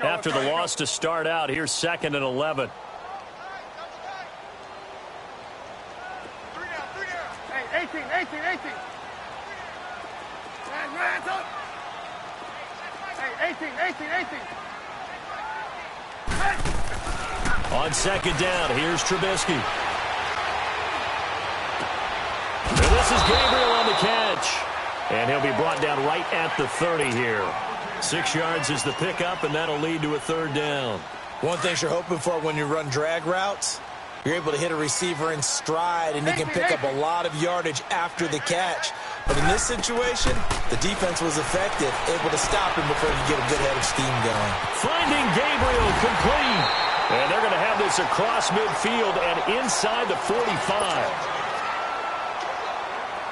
after the loss to start out. Here's 2nd and 11. Hey, 18. Hands up. Hey, 18. On 2nd down, here's Trubisky. And this is Gabriel on the catch. And he'll be brought down right at the 30 here. 6 yards is the pickup, and that'll lead to a 3rd down. One thing you're hoping for when you run drag routes, you're able to hit a receiver in stride, and he can pick up a lot of yardage after the catch. But in this situation, the defense was effective, able to stop him before he get a good head of steam going. Finding Gabriel complete. And they're going to have this across midfield and inside the 45.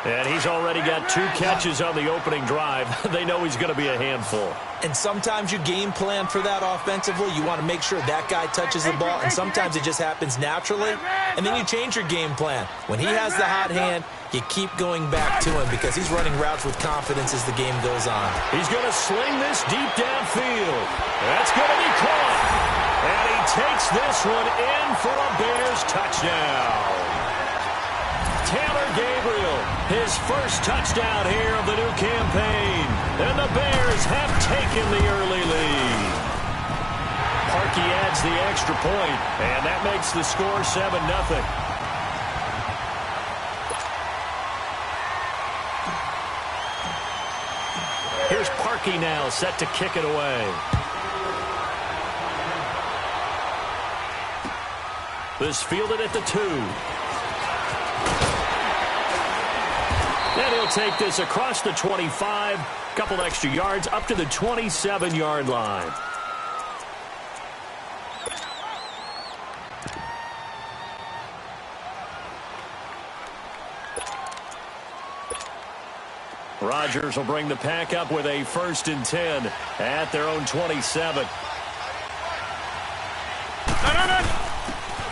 And he's already got 2 catches on the opening drive. They know he's going to be a handful. And sometimes you game plan for that offensively. You want to make sure that guy touches the ball, and sometimes it just happens naturally. And then you change your game plan. When he has the hot hand, you keep going back to him because he's running routes with confidence as the game goes on. He's going to sling this deep downfield. That's going to be caught. And he takes this one in for a Bears touchdown. Taylor Gabriel, his first touchdown here of the new campaign. And the Bears have taken the early lead. Parkey adds the extra point, and that makes the score 7-0. Here's Parkey now, set to kick it away. This fielded at the 2. And he'll take this across the 25, couple extra yards up to the 27-yard line. Rodgers will bring the pack up with a 1st and 10 at their own 27.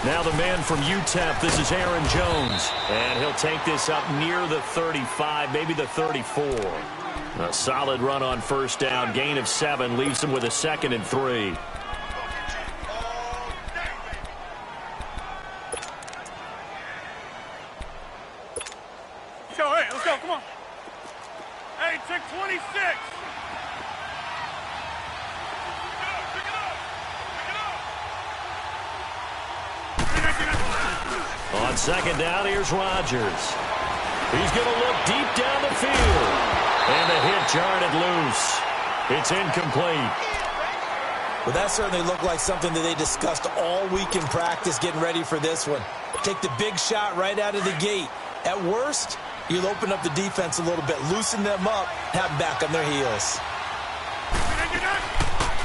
Now the man from UTEP, this is Aaron Jones. And he'll take this up near the 35, maybe the 34. A solid run on 1st down, gain of 7, leaves him with a 2nd and 3. Hey, let's go, come on. Hey, check 26. On 2nd down, here's Rodgers. He's going to look deep down the field. And the hit jarred loose. It's incomplete. Well, that certainly looked like something that they discussed all week in practice getting ready for this one. Take the big shot right out of the gate. At worst, you'll open up the defense a little bit, loosen them up, have them back on their heels.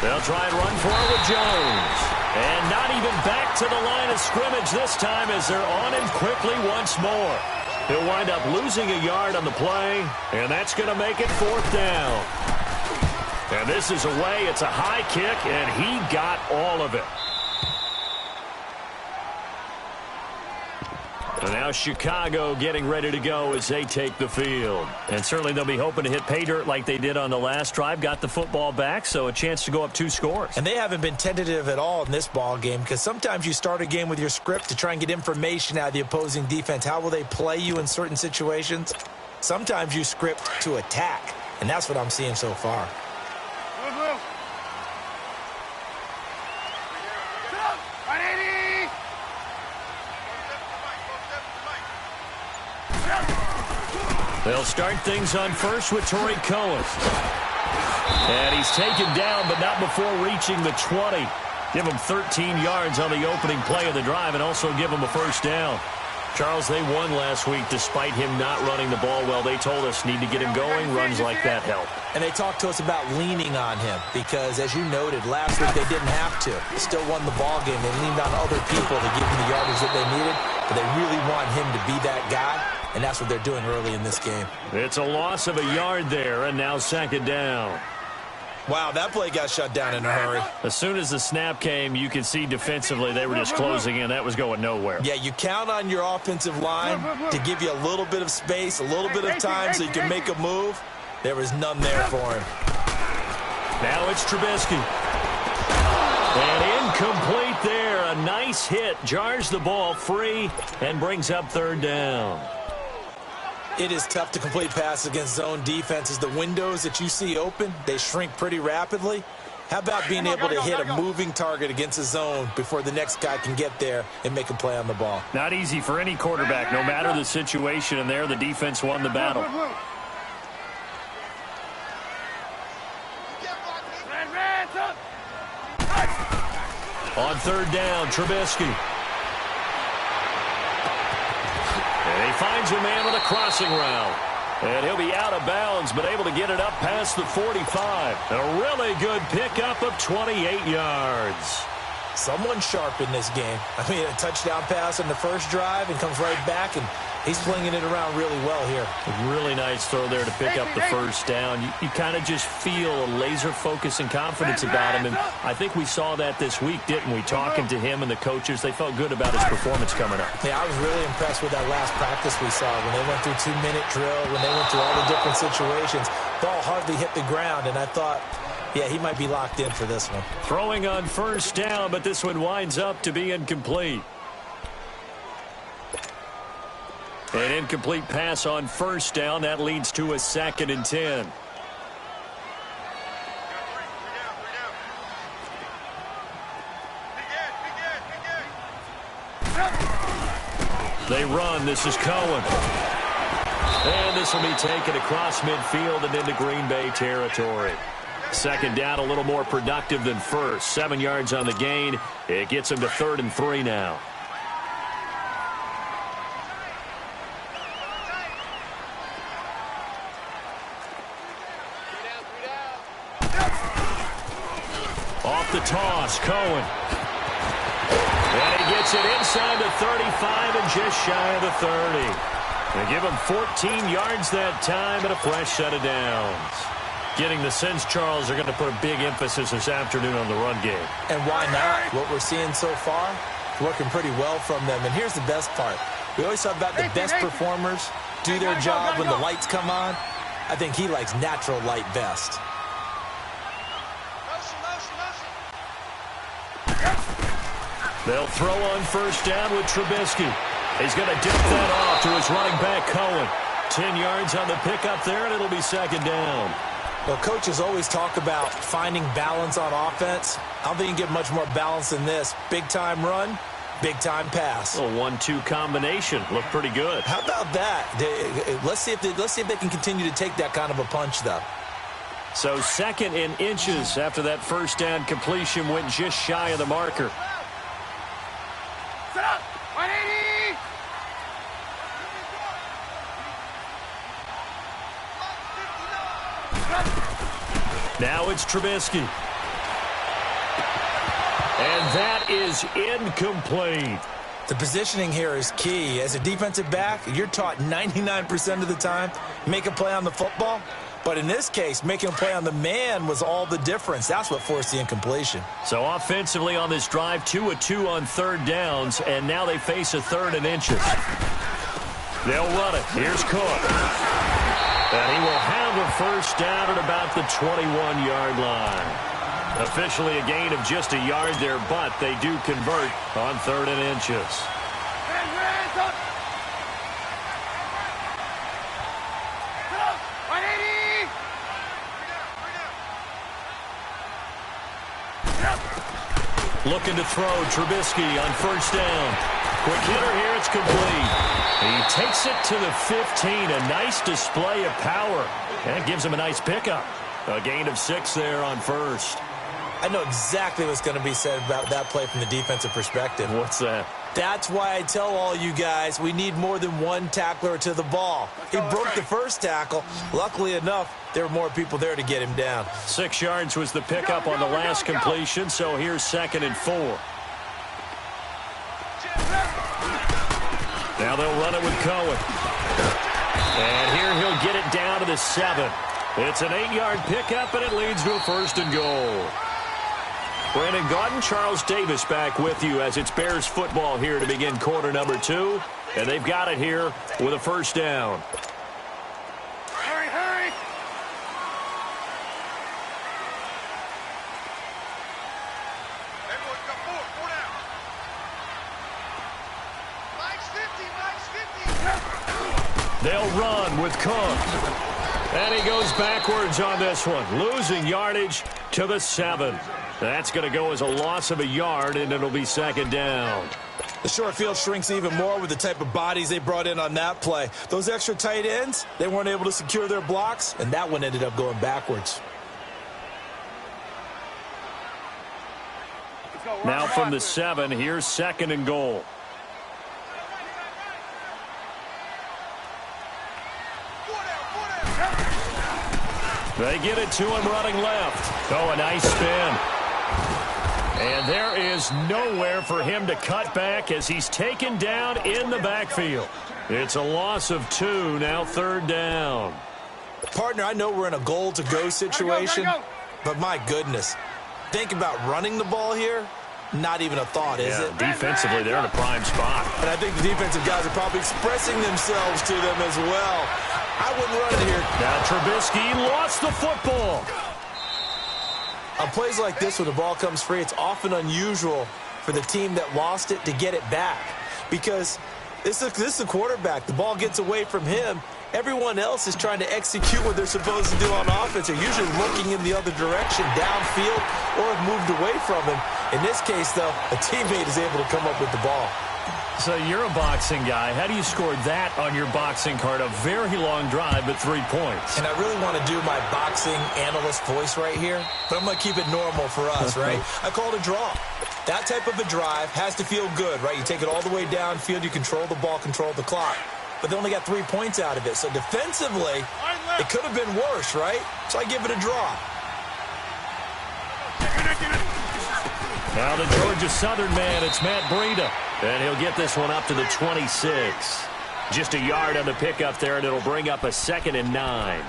They'll try and run for it with Jones. And not even back to the line of scrimmage this time as they're on him quickly once more. He'll wind up losing a yard on the play, and that's going to make it 4th down. And this is away. It's a high kick, and he got all of it. And now Chicago getting ready to go as they take the field. And certainly they'll be hoping to hit pay dirt like they did on the last drive. Got the football back, so a chance to go up 2 scores. And they haven't been tentative at all in this ball game because sometimes you start a game with your script to try and get information out of the opposing defense. How will they play you in certain situations? Sometimes you script to attack, and that's what I'm seeing so far. They'll start things on first with Torrey Cohen. And he's taken down, but not before reaching the 20. Give him 13 yards on the opening play of the drive and also give him a 1st down. Charles, they won last week despite him not running the ball well. They told us need to get him going. Runs like that help. And they talked to us about leaning on him because, as you noted, last week they didn't have to. They still won the ball game. They leaned on other people to give them the yardage that they needed, but they really want him to be that guy, and that's what they're doing early in this game. It's a loss of a yard there, and now 2nd down. Wow, that play got shut down in a hurry. As soon as the snap came, you could see defensively they were just closing in. That was going nowhere. Yeah, you count on your offensive line to give you a little bit of space, a little bit of time so you can make a move. There was none there for him. Now it's Trubisky. And incomplete there. A nice hit. Jars the ball free and brings up third down. It is tough to complete passes against zone defenses. The windows that you see open, they shrink pretty rapidly. How about being able to hit a moving target against a zone before the next guy can get there and make a play on the ball? Not easy for any quarterback, no matter the situation, and there the defense won the battle. On third down, Trubisky. And he finds a man with a crossing route. And he'll be out of bounds, but able to get it up past the 45. A really good pickup of 28 yards. Someone sharp in this game. I mean, a touchdown pass on the first drive and comes right back, and he's flinging it around really well here. A really nice throw there to pick up the first down. You kind of just feel a laser focus and confidence about him, and I think we saw that this week, didn't we? Talking to him and the coaches, they felt good about his performance coming up. Yeah, I was really impressed with that last practice we saw when they went through 2-minute drill, when they went through all the different situations. Ball hardly hit the ground, and I thought, yeah, he might be locked in for this one. Throwing on first down, but this one winds up to be incomplete. An incomplete pass on first down. That leads to a 2nd and 10. They run. This is Cohen. And this will be taken across midfield and into Green Bay territory. Second down, a little more productive than first. 7 yards on the gain. It gets him to 3rd and 3 now. Off the toss, Cohen. And he gets it inside the 35 and just shy of the 30. They give him 14 yards that time and a fresh set of downs. Getting the sense, Charles, they're going to put a big emphasis this afternoon on the run game. And why not? What we're seeing so far, working pretty well from them. And here's the best part. We always talk about the best performers do their job when the lights come on. I think he likes natural light best. They'll throw on first down with Trubisky. He's going to dip that off to his running back, Cohen. 10 yards on the pickup there, and it'll be 2nd down. Well, coaches always talk about finding balance on offense. I don't think you can get much more balance than this. Big-time run, big-time pass. A 1-2 combination. Looked pretty good. How about that? Let's see if they can continue to take that kind of a punch, though. So 2nd and inches after that first down completion went just shy of the marker. Set up! 180! Now it's Trubisky. And that is incomplete. The positioning here is key. As a defensive back, you're taught 99% of the time, make a play on the football. But in this case, making a play on the man was all the difference. That's what forced the incompletion. So offensively on this drive, 2 of 2 on third downs, and now they face a 3rd and inches. They'll run it. Here's Cook. And he will have a first down at about the 21-yard line. Officially a gain of just a yard there, but they do convert on 3rd and inches. Hands up! 180! Looking to throw, Trubisky on first down. Quick hitter here, it's complete. He takes it to the 15, a nice display of power. And gives him a nice pickup. A gain of 6 there on first. I know exactly what's going to be said about that play from the defensive perspective. What's that? That's why I tell all you guys we need more than one tackler to the ball. He broke the first tackle. Luckily enough, there were more people there to get him down. 6 yards was the pickup on the last completion, so here's 2nd and 4. Now they'll run it with Cohen. And here he'll get it down to the 7. It's an 8-yard pickup, and it leads to a 1st and goal. Brandon Gaudin, Charles Davis back with you as it's Bears football here to begin quarter number 2. And they've got it here with a first down. Hurry, hurry! They'll run with Cook. And he goes backwards on this one, losing yardage to the 7. That's going to go as a loss of a yard, and it'll be second down. The short field shrinks even more with the type of bodies they brought in on that play. Those extra tight ends, they weren't able to secure their blocks, and that one ended up going backwards. Now from the 7, here's second and goal. They get it to him running left. Oh, a nice spin. And there is nowhere for him to cut back as he's taken down in the backfield. It's a loss of 2, now third down. Partner, I know we're in a goal-to-go situation, but my goodness, think about running the ball here. Not even a thought, is it? Defensively, they're in a prime spot. And I think the defensive guys are probably expressing themselves to them as well. I wouldn't run it here. Now Trubisky lost the football. On plays like this, when the ball comes free, it's often unusual for the team that lost it to get it back. Because this is a quarterback. The ball gets away from him. Everyone else is trying to execute what they're supposed to do on offense. They're usually looking in the other direction, downfield, or have moved away from him. In this case, though, a teammate is able to come up with the ball. So you're a boxing guy. How do you score that on your boxing card? A very long drive, but 3 points. And I really want to do my boxing analyst voice right here, but I'm going to keep it normal for us, right? I call it a draw. That type of a drive has to feel good, right? You take it all the way downfield, you control the ball, control the clock. But they only got 3 points out of it. So defensively, it could have been worse, right? So I give it a draw. Now the Georgia Southern man, it's Matt Breida. And he'll get this one up to the 26. Just a yard on the pickup there, and it'll bring up a 2nd and 9.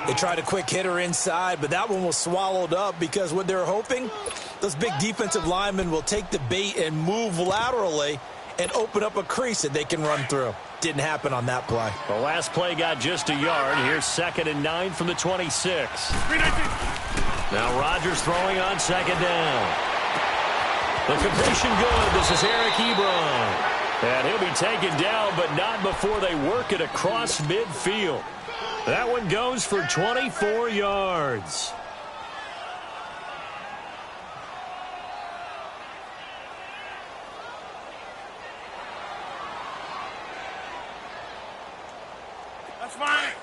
They tried a quick hitter inside, but that one was swallowed up because what they're hoping, those big defensive linemen will take the bait and move laterally and open up a crease that they can run through. Didn't happen on that play. The last play got just a yard. Here's 2nd and 9 from the 26. Now Rodgers throwing on 2nd down. The completion good. This is Eric Ebron. And he'll be taken down, but not before they work it across midfield. That one goes for 24 yards.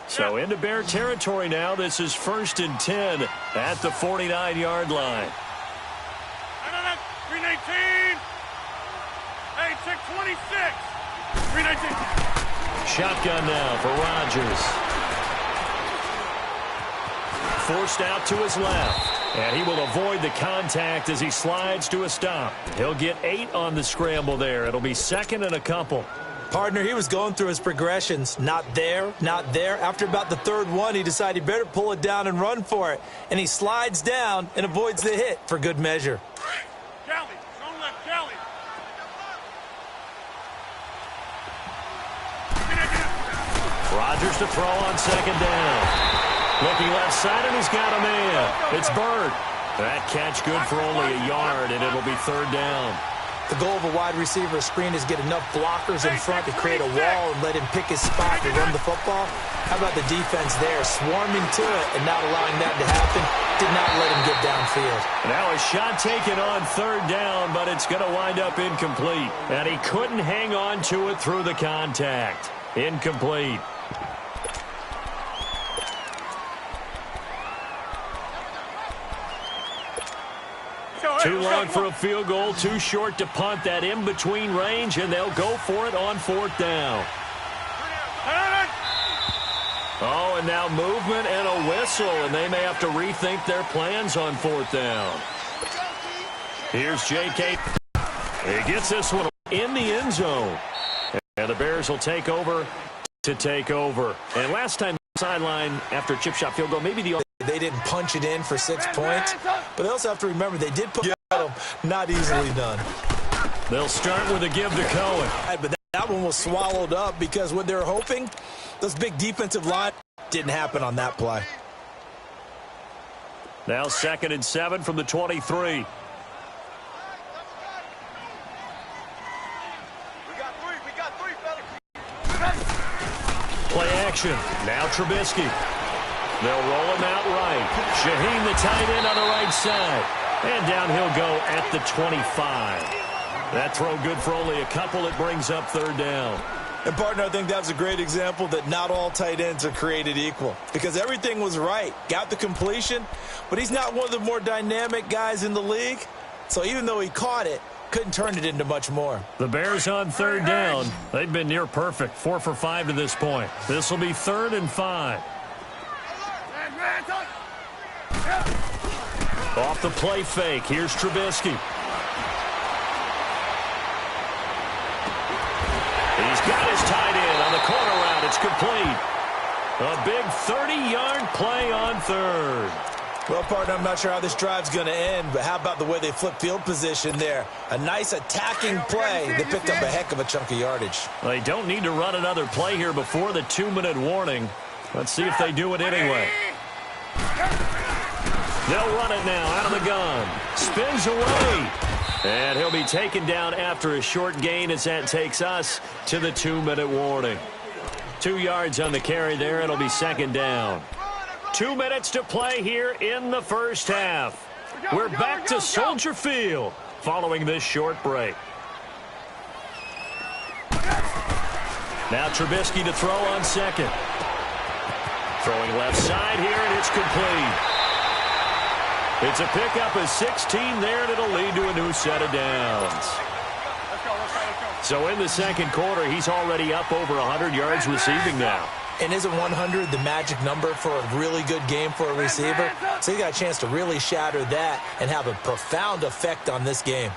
So into Bear territory now. This is 1st and 10 at the 49-yard line. 319. Hey, check 26. 319. Shotgun now for Rodgers. Forced out to his left. And he will avoid the contact as he slides to a stop. He'll get 8 on the scramble there. It'll be 2nd and a couple. Partner, he was going through his progressions. Not there, not there. After about the 3rd one, he decided he better pull it down and run for it. And he slides down and avoids the hit for good measure. Kelly, zone left, Kelly. Rodgers to throw on 2nd down. Looking left side, and he's got a man. It's Bird. That catch good for only a yard, and it'll be 3rd down. The goal of a wide receiver screen is get enough blockers in front to create a wall and let him pick his spot to run the football. How about the defense there, swarming to it and not allowing that to happen? Did not let him get downfield. Now a shot taken on 3rd down, but it's going to wind up incomplete. And he couldn't hang on to it through the contact. Incomplete. Too long for a field goal, too short to punt. That in-between range, and they'll go for it on 4th down. Oh, and now movement and a whistle, and they may have to rethink their plans on 4th down. Here's J.K. He gets this one in the end zone. And the Bears will take over to take over. And last time sideline after a chip shot field goal, maybe they didn't punch it in for 6 points, but they also have to remember they did put them, not easily done. They'll start with a give to Cohen. But that one was swallowed up because what they're hoping, those big defensive line, didn't happen on that play. Now 2nd and 7 from the 23. action. Now Trubisky. They'll roll him out right. Shaheen, the tight end, on the right side. And down he'll go at the 25. That throw good for only a couple. It brings up third down. And, partner, I think that was a great example that not all tight ends are created equal. Because everything was right. Got the completion, but he's not one of the more dynamic guys in the league. So even though he caught it, couldn't turn it into much more. The Bears on third down. They've been near perfect. 4 for 5 to this point. This will be 3rd and 5. Off the play fake. Here's Trubisky. He's got his tight end on the corner route. It's complete. A big 30-yard play on third. Well, partner, I'm not sure how this drive's going to end, but how about the way they flip field position there? A nice attacking play that picked up a heck of a chunk of yardage. They don't need to run another play here before the 2-minute warning. Let's see if they do it anyway. They'll run it now out of the gun. Spins away. And he'll be taken down after a short gain as that takes us to the 2-minute warning. 2 yards on the carry there. It'll be 2nd down. 2 minutes to play here in the first half. We're back to Soldier Field following this short break. Now Trubisky to throw on second. Throwing left side here, and it's complete. It's a pickup of 16 there, and it'll lead to a new set of downs. So in the second quarter, he's already up over 100 yards receiving now. And isn't 100 the magic number for a really good game for a receiver? So he got a chance to really shatter that and have a profound effect on this game.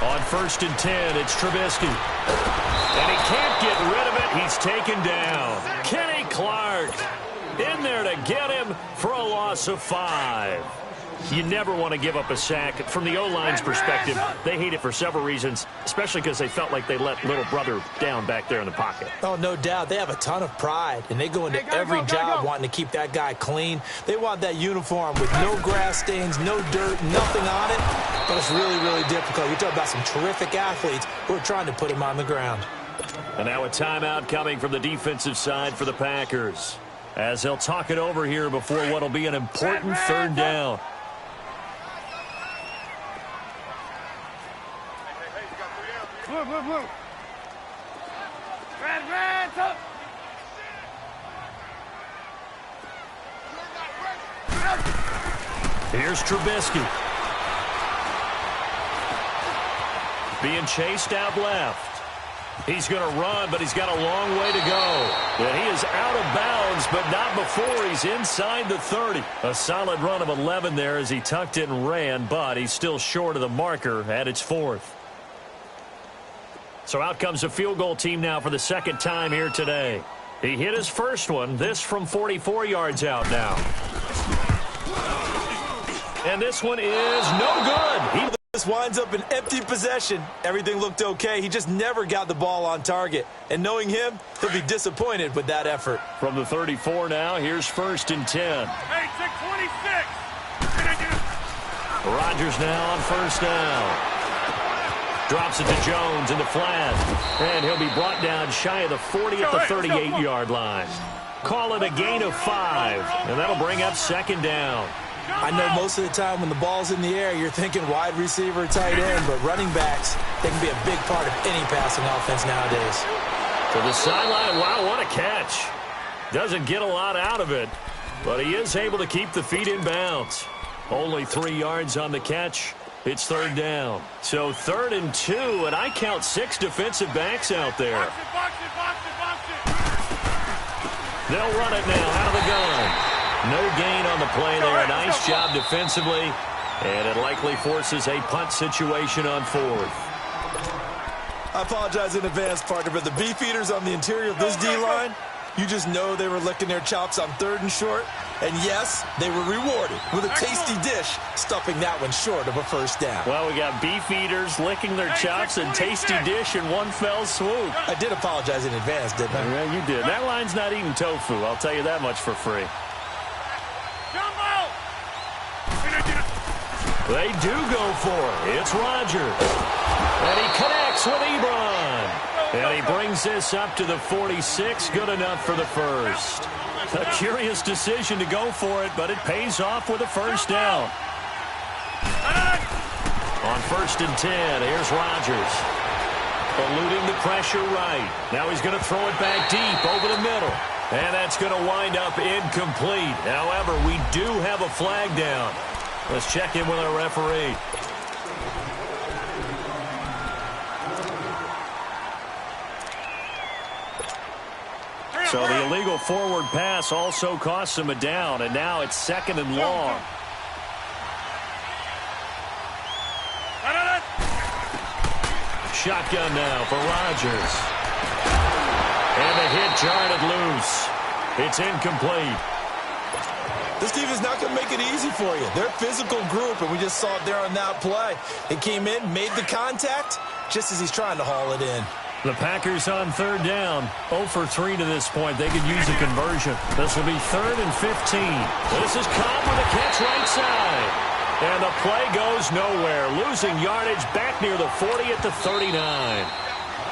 On 1st and 10, it's Trubisky. And he can't get rid of it. He's taken down. Kenny Clark in there to get him for a loss of 5. You never want to give up a sack. From the O-line's perspective, they hate it for several reasons, especially because they felt like they let little brother down back there in the pocket. Oh, no doubt. They have a ton of pride, and they go into every job wanting to keep that guy clean. They want that uniform with no grass stains, no dirt, nothing on it. But it's really, really difficult. You're talking about some terrific athletes who are trying to put him on the ground. And now a timeout coming from the defensive side for the Packers, as they'll talk it over here before what will be an important 3rd down. Here's Trubisky. Being chased out left. He's going to run, but he's got a long way to go. And he is out of bounds, but not before he's inside the 30. A solid run of 11 there as he tucked it and ran, but he's still short of the marker at its 4th. So out comes a field goal team now for the 2nd time here today. He hit his first one, this from 44 yards out now. And this one is no good. This winds up an empty possession. Everything looked okay. He just never got the ball on target. And knowing him, he'll be disappointed with that effort. From the 34 now, here's 1st and 10. Hey, 626. Rodgers now on 1st down. Drops it to Jones in the flat. And he'll be brought down shy of the 40 at the 38-yard line. Call it a gain of 5. And that'll bring up 2nd down. I know most of the time when the ball's in the air, you're thinking wide receiver, tight end, but running backs, they can be a big part of any passing offense nowadays. To the sideline, wow, what a catch. Doesn't get a lot out of it, but he is able to keep the feet in bounds. Only 3 yards on the catch. It's 3rd down. So 3rd and 2, and I count 6 defensive backs out there. Box it. They'll run it now out of the gun. No gain on the play there. A nice job defensively, and it likely forces a punt situation on 4th. I apologize in advance, partner, but the beefeaters on the interior of this D-line, you just know they were licking their chops on 3rd and short. And yes, they were rewarded with a tasty dish, stuffing that one short of a 1st down. Well, we got beefeaters licking their chops and tasty dish in one fell swoop. I did apologize in advance, didn't I? Yeah, you did. That line's not eating tofu, I'll tell you that much for free. They do go for it. It's Rodgers. And he connects with Ebron. And he brings this up to the 46. Good enough for the first. A curious decision to go for it, but it pays off with a first down. On 1st and 10, here's Rodgers. Eluding the pressure right. Now he's going to throw it back deep over the middle. And that's going to wind up incomplete. However, we do have a flag down. Let's check in with our referee. So the illegal forward pass also costs him a down, and now it's 2nd and long. Shotgun now for Rodgers. And the hit jarred it loose. It's incomplete. This defense is not going to make it easy for you. They're a physical group, and we just saw it there on that play. It came in, made the contact, just as he's trying to haul it in. The Packers on 3rd down. 0 for 3 to this point. They could use a conversion. This will be 3rd and 15. This is Cobb with a catch right side. And the play goes nowhere. Losing yardage back near the 40 at the 39.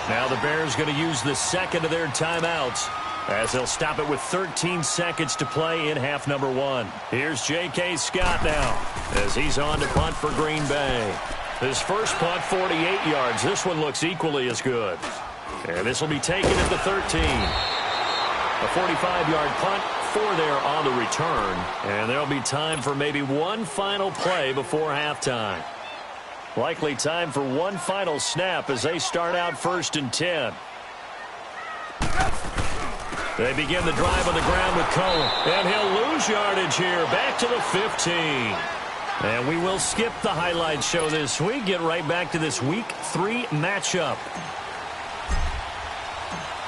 Now the Bears going to use the 2nd of their timeouts, as they'll stop it with 13 seconds to play in half number 1. Here's J.K. Scott now, as he's on to punt for Green Bay. His first punt, 48 yards. This one looks equally as good. And this will be taken at the 13. A 45-yard punt, 4 there on the return. And there'll be time for maybe one final play before halftime. Likely time for one final snap as they start out 1st and 10. They begin the drive on the ground with Cohen. And he'll lose yardage here. Back to the 15. And we will skip the highlight show this week. Get right back to this Week 3 matchup.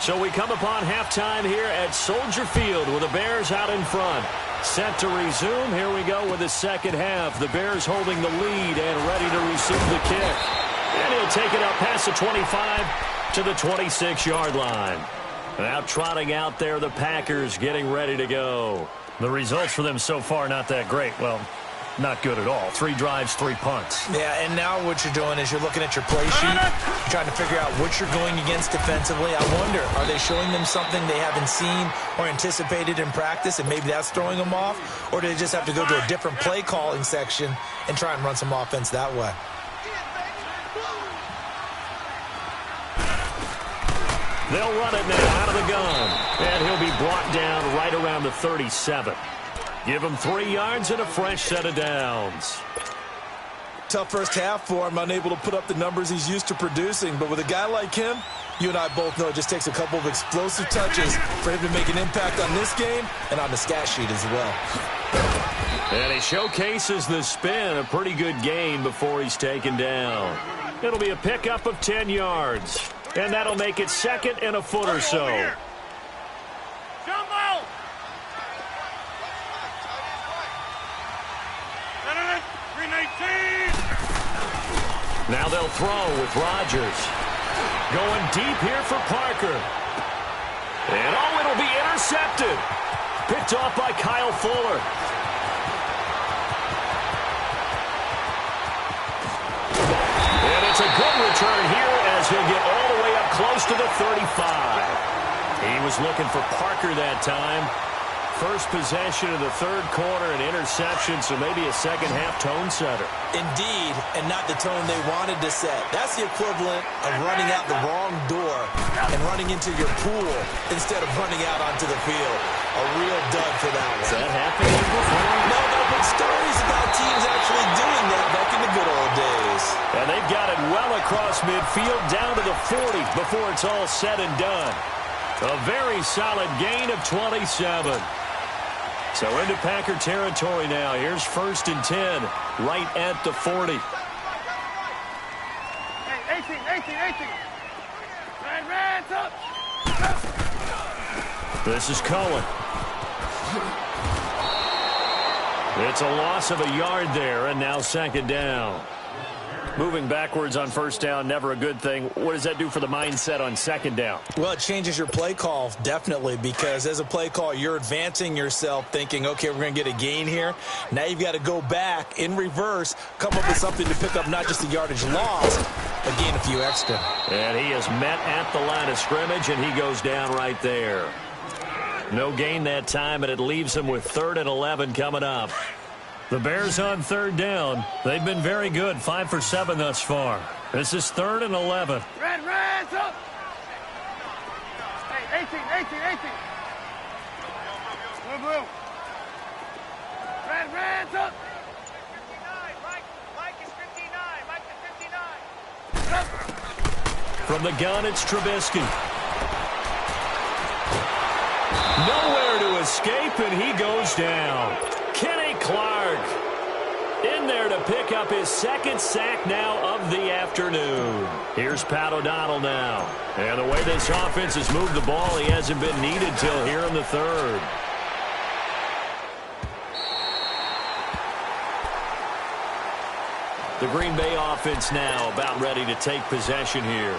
So we come upon halftime here at Soldier Field with the Bears out in front. Set to resume. Here we go with the second half. The Bears holding the lead and ready to receive the kick. And he'll take it up past the 25 to the 26-yard line. Now trotting out there, the Packers getting ready to go. The results for them so far not that great. Well, not good at all. 3 drives, 3 punts. Yeah, and now what you're doing is you're looking at your play sheet, you're trying to figure out what you're going against defensively. I wonder, are they showing them something they haven't seen or anticipated in practice, and maybe that's throwing them off? Or do they just have to go to a different play calling section and try and run some offense that way? They'll run it now out of the gun. And he'll be brought down right around the 37. Give him 3 yards and a fresh set of downs. Tough first half for him, unable to put up the numbers he's used to producing. But with a guy like him, you and I both know it just takes a couple of explosive touches for him to make an impact on this game and on the stat sheet as well. And he showcases the spin. A pretty good gain before he's taken down. It'll be a pickup of 10 yards. And that'll make it 2nd and a foot or so. Now they'll throw with Rodgers. Going deep here for Parker. And oh, it'll be intercepted. Picked off by Kyle Fuller. And it's a good return here as he'll get all the way up close to the 35. He was looking for Parker that time. First possession of the 3rd quarter, an interception, so maybe a second-half tone setter. Indeed, and not the tone they wanted to set. That's the equivalent of running out the wrong door and running into your pool instead of running out onto the field. A real dud for that one. Has that happened before? No, but stories about teams actually doing that back in the good old days. And they've got it well across midfield, down to the 40 before it's all said and done. A very solid gain of 27. So into Packer territory now. Here's 1st and 10, right at the 40. Hey, 18. Red, up. This is Cohen. It's a loss of a yard there, and now 2nd down. Moving backwards on 1st down, never a good thing. What does that do for the mindset on 2nd down? Well, it changes your play call, definitely, because as a play call, you're advancing yourself thinking, okay, we're going to get a gain here. Now you've got to go back in reverse, come up with something to pick up not just the yardage loss, but gain a few extra. And he is met at the line of scrimmage, and he goes down right there. No gain that time, and it leaves him with 3rd and 11 coming up. The Bears on 3rd down. They've been very good, 5 for 7 thus far. This is 3rd and 11. Red, up. Hey, 18. Blue. Red, up. 59. Mike is 59. Mike is 59. From the gun, it's Trubisky. Nowhere to escape, and he goes down. Kenny Clark in there to pick up his 2nd sack now of the afternoon. Here's Pat O'Donnell now. And the way this offense has moved the ball, he hasn't been needed till here in the 3rd. The Green Bay offense now about ready to take possession here.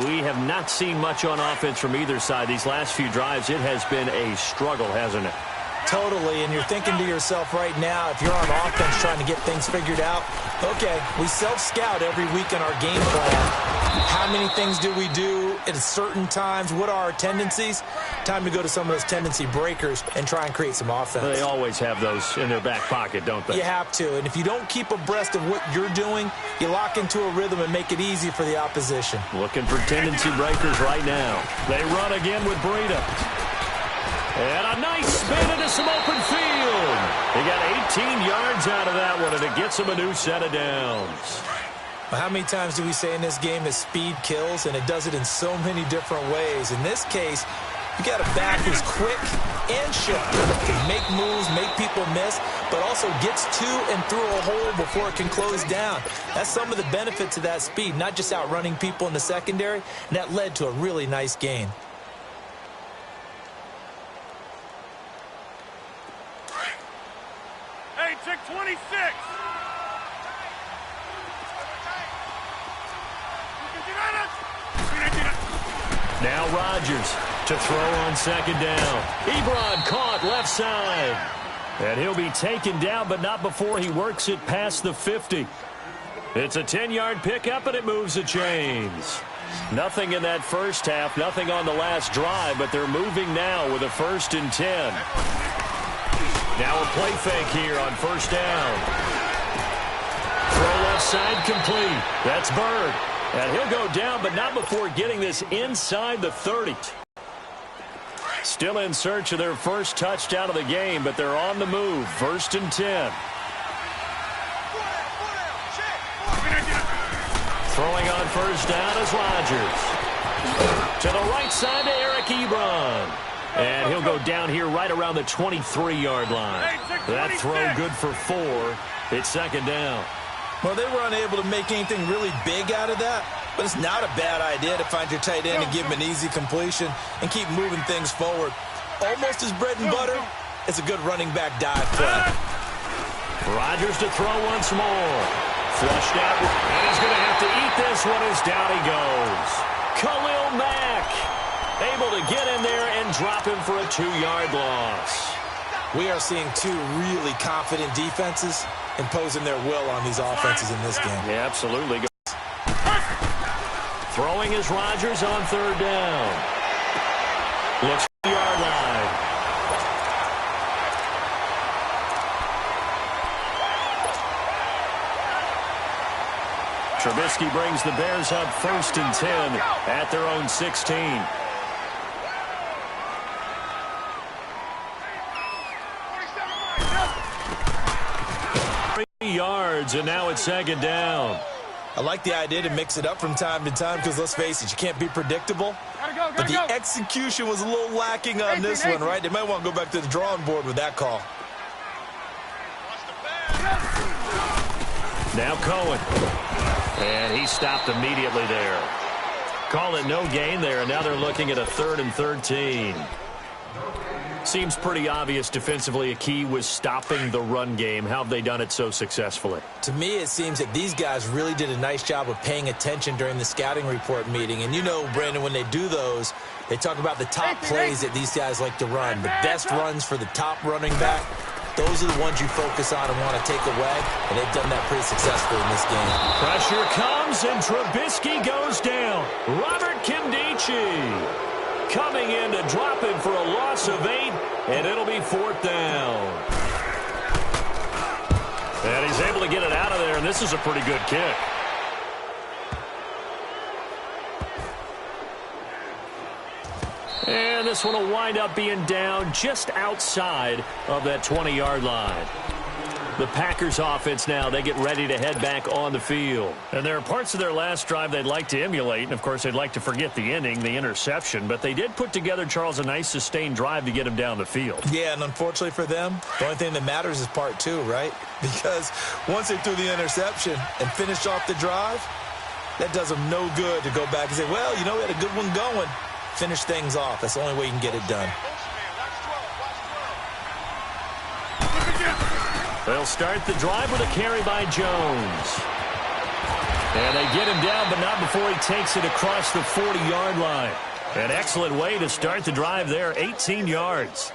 We have not seen much on offense from either side. These last few drives, it has been a struggle, hasn't it? Totally, and you're thinking to yourself right now, if you're on offense trying to get things figured out, okay, we self-scout every week in our game plan. How many things do we do at certain times? What are our tendencies? Time to go to some of those tendency breakers and try and create some offense. They always have those in their back pocket, don't they? You have to, and if you don't keep abreast of what you're doing, you lock into a rhythm and make it easy for the opposition. Looking for tendency breakers right now. They run again with Breida. And a nice spin into some open field. He got 18 yards out of that one, and it gets him a new set of downs. Well, how many times do we say in this game that speed kills, and it does it in so many different ways? In this case, you got a back who's quick and shifty, can make moves, make people miss, but also gets to and through a hole before it can close down. That's some of the benefits of that speed, not just outrunning people in the secondary, and that led to a really nice gain. Hey, check 26. Now Rodgers to throw on 2nd down. Ebron caught left side. And he'll be taken down, but not before he works it past the 50. It's a 10-yard pickup, and it moves the chains. Nothing in that first half, nothing on the last drive, but they're moving now with a 1st and 10. Now a play fake here on 1st down. Throw left side complete. That's Bird. And he'll go down, but not before getting this inside the 30. Still in search of their first touchdown of the game, but they're on the move. 1st and 10. Throwing on 1st down is Rodgers. To the right side to Eric Ebron. And he'll go down here right around the 23-yard line. That throw good for 4. It's 2nd down. Well, they were unable to make anything really big out of that, but it's not a bad idea to find your tight end and give him an easy completion and keep moving things forward. Almost his bread and butter. It's a good running back dive play. Rodgers to throw once more. Flushed out, and he's going to have to eat this one as down he goes. Khalil Mack able to get in there and drop him for a 2-yard loss. We are seeing 2 really confident defenses imposing their will on these offenses in this game. Yeah, absolutely. Throwing is Rodgers on 3rd down. Looks for the yard line. Trubisky brings the Bears up 1st and 10 at their own 16. Yards, and now it's 2nd down. I like the idea to mix it up from time to time because, let's face it, you can't be predictable. But the execution was a little lacking on this one, right? They might want to go back to the drawing board with that call. Now Cohen. And he stopped immediately there. Call it no gain there, and now they're looking at a 3rd and 13. Seems pretty obvious defensively a key was stopping the run game. How have they done it so successfully? To me, it seems that these guys really did a nice job of paying attention during the scouting report meeting. And you know, Brandon, when they do those, they talk about the top plays that these guys like to run, the best runs for the top running back. those are the ones you focus on and want to take away, and they've done that pretty successfully in this game. Pressure comes, and Trubisky goes down. Robert Kimdichie coming in to drop him for a loss of 8, and it'll be 4th down. And he's able to get it out of there, and this is a pretty good kick. And this one will wind up being down just outside of that 20-yard line. The Packers offense now, they get ready to head back on the field. And there are parts of their last drive they'd like to emulate, and of course they'd like to forget the ending, the interception, but they did put together, Charles, a nice sustained drive to get them down the field. Yeah, and unfortunately for them, the only thing that matters is part 2, right? Because once they threw the interception and finished off the drive, that does them no good to go back and say, well, you know, we had a good one going. Finish things off. That's the only way you can get it done. They'll start the drive with a carry by Jones. And they get him down, but not before he takes it across the 40-yard line. An excellent way to start the drive there, 18 yards.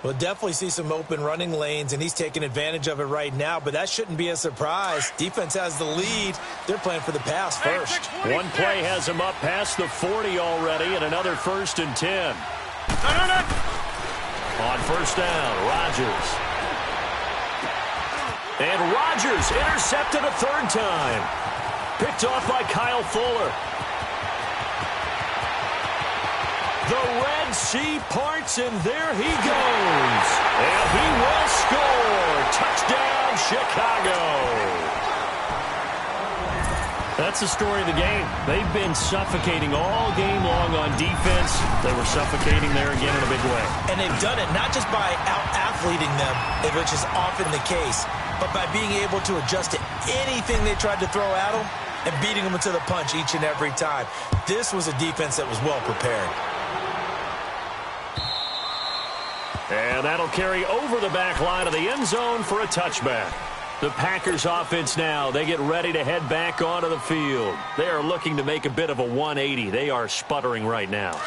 We'll definitely see some open running lanes, and he's taking advantage of it right now, but that shouldn't be a surprise. Defense has the lead. They're playing for the pass first. One play has him up past the 40 already, and another 1st and 10. On 1st down, Rodgers. And Rodgers intercepted a 3rd time. Picked off by Kyle Fuller. The Red Sea parts, and there he goes. And he will score. Touchdown, Chicago. That's the story of the game. They've been suffocating all game long on defense. They were suffocating there again in a big way. And they've done it not just by out-athleting them, which is often the case, but by being able to adjust to anything they tried to throw at them and beating them to the punch each and every time. This was a defense that was well prepared. And that'll carry over the back line of the end zone for a touchback. The Packers offense now, they get ready to head back onto the field. They are looking to make a bit of a 180. They are sputtering right now.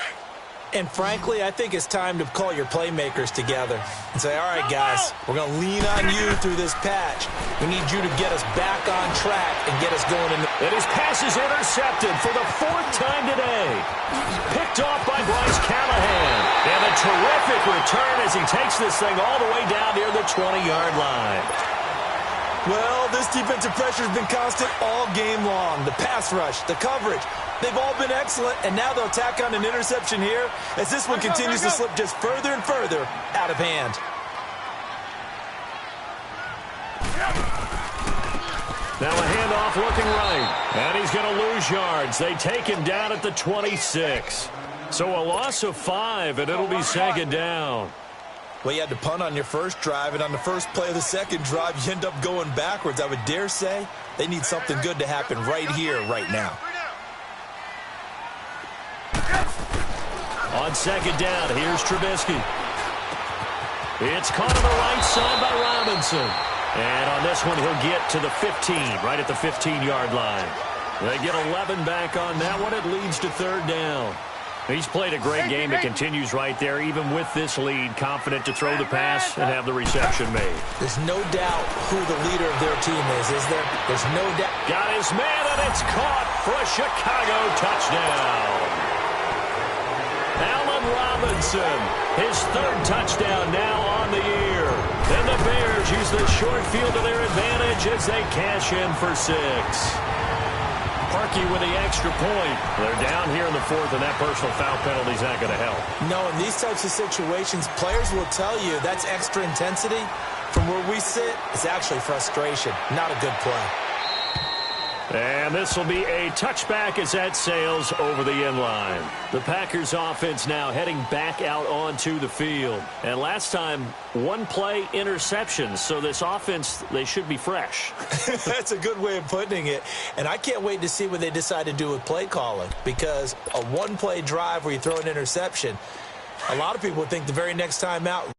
And frankly, I think it's time to call your playmakers together and say, all right, guys, we're going to lean on you through this patch. We need you to get us back on track and get us going. And his pass is intercepted for the 4th time today. Picked off by Bryce Callahan. And a terrific return as he takes this thing all the way down near the 20-yard line. Well, this defensive pressure has been constant all game long. The pass rush, the coverage, they've all been excellent, and now they'll tack on an interception here as this one continues to slip just further and further out of hand. Now a handoff looking right, and he's going to lose yards. They take him down at the 26. So a loss of 5, and it'll be 2nd down. Well, you had to punt on your first drive, and on the first play of the second drive, you end up going backwards. I would dare say they need something good to happen right here, right now. On 2nd down, here's Trubisky. It's caught on the right side by Robinson. And on this one, he'll get to the 15, right at the 15-yard line. They get 11 back on that one. It leads to 3rd down. He's played a great game. It continues right there, even with this lead, confident to throw the pass and have the reception made. There's no doubt who the leader of their team is there? There's no doubt. Got his man, and it's caught for a Chicago touchdown. Allen Robinson, his 3rd touchdown now on the year. And the Bears use the short field to their advantage as they cash in for 6. Parkey with the extra point. They're down here in the 4th, and that personal foul penalty is not going to help. No, in these types of situations, players will tell you that's extra intensity. From where we sit, it's actually frustration, not a good play. And this will be a touchback as that sails over the end line. The Packers offense now heading back out onto the field. And last time, 1 play interceptions. So this offense, they should be fresh. That's a good way of putting it. And I can't wait to see what they decide to do with play calling. Because a 1-play drive where you throw an interception, a lot of people would think the very next time out,